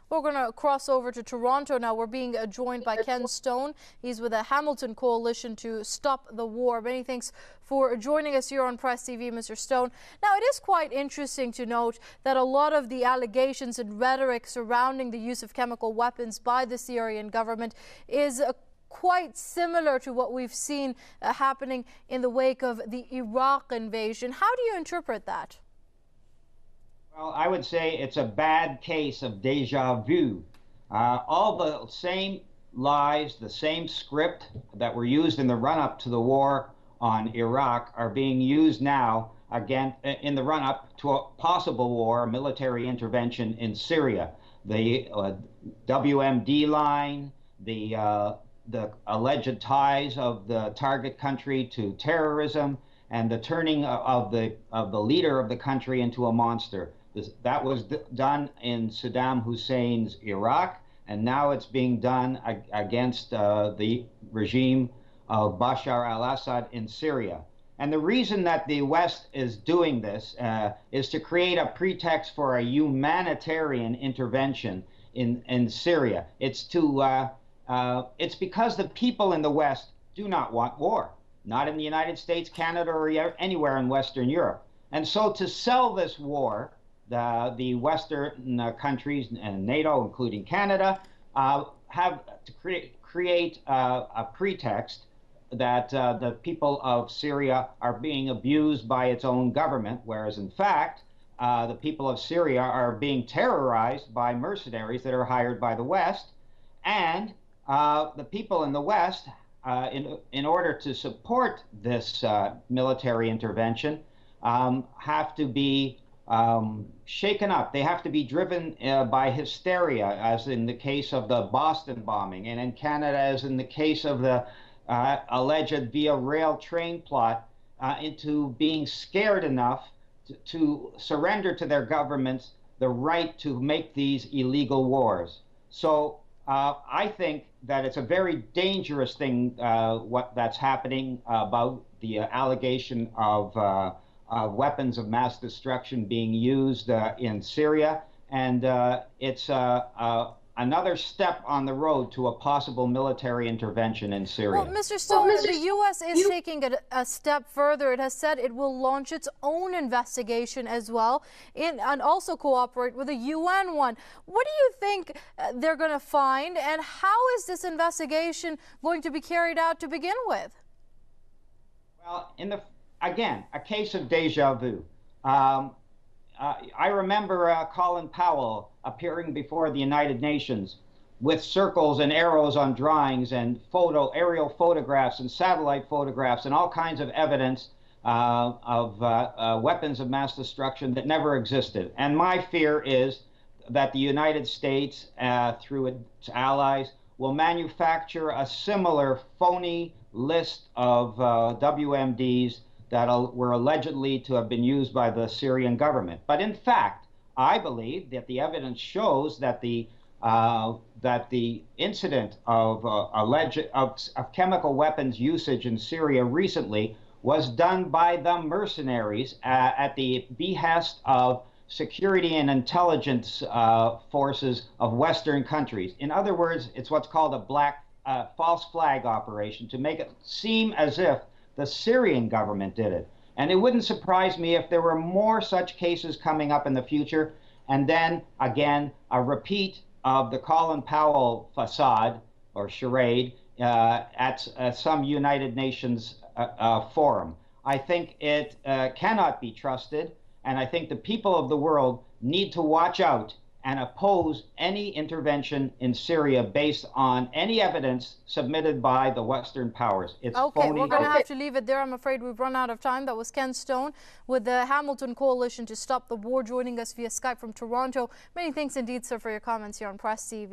We're going to cross over to Toronto now. We're being joined by Ken Stone. He's with the Hamilton Coalition to Stop the War. Many thanks for joining us here on Press TV, Mr. Stone. Now, it is quite interesting to note that a lot of the allegations and rhetoric surrounding the use of chemical weapons by the Syrian government is quite similar to what we've seen happening in the wake of the Iraq invasion. How do you interpret that? Well, I would say it's a bad case of deja vu. All the same lies, the same script that were used in the run-up to the war on Iraq are being used now again in the run-up to a possible war, a military intervention in Syria. The WMD line, the alleged ties of the target country to terrorism, and the turning of the leader of the country into a monster. That was done in Saddam Hussein's Iraq, and now it's being done against the regime of Bashar al-Assad in Syria. And the reason that the West is doing this is to create a pretext for a humanitarian intervention in Syria. It's because the people in the West do not want war, not in the United States, Canada, or anywhere in Western Europe. And so to sell this war, the Western countries and NATO, including Canada, have to create a pretext that the people of Syria are being abused by its own government, whereas in fact, the people of Syria are being terrorized by mercenaries that are hired by the West, and the people in the West, in order to support this military intervention, have to be shaken up. They have to be driven by hysteria, as in the case of the Boston bombing, and in Canada, as in the case of the alleged via rail train plot, into being scared enough to surrender to their governments the right to make these illegal wars. So I think that it's a very dangerous thing what that's happening about the allegation of weapons of mass destruction being used in Syria, and it's another step on the road to a possible military intervention in Syria. Well, Mr. Stone, the U.S. is taking it a step further. It has said it will launch its own investigation as well, and also cooperate with a UN one. What do you think they're going to find, and how is this investigation going to be carried out to begin with? Well, again, a case of deja vu. I remember Colin Powell appearing before the United Nations with circles and arrows on drawings and aerial photographs and satellite photographs and all kinds of evidence of weapons of mass destruction that never existed. And my fear is that the United States, through its allies, will manufacture a similar phony list of WMDs that were allegedly to have been used by the Syrian government. But in fact, I believe that the evidence shows that the incident of chemical weapons usage in Syria recently was done by the mercenaries at the behest of security and intelligence forces of Western countries. In other words, it's what's called a false flag operation, to make it seem as if the Syrian government did it. And it wouldn't surprise me if there were more such cases coming up in the future, and then, again, a repeat of the Colin Powell facade or charade at some United Nations forum. I think it cannot be trusted, and I think the people of the world need to watch out and oppose any intervention in Syria based on any evidence submitted by the Western powers. It's okay, phony. We're going to have to leave it there. I'm afraid we've run out of time. That was Ken Stone with the Hamilton Coalition to Stop the War, joining us via Skype from Toronto. Many thanks indeed, sir, for your comments here on Press TV.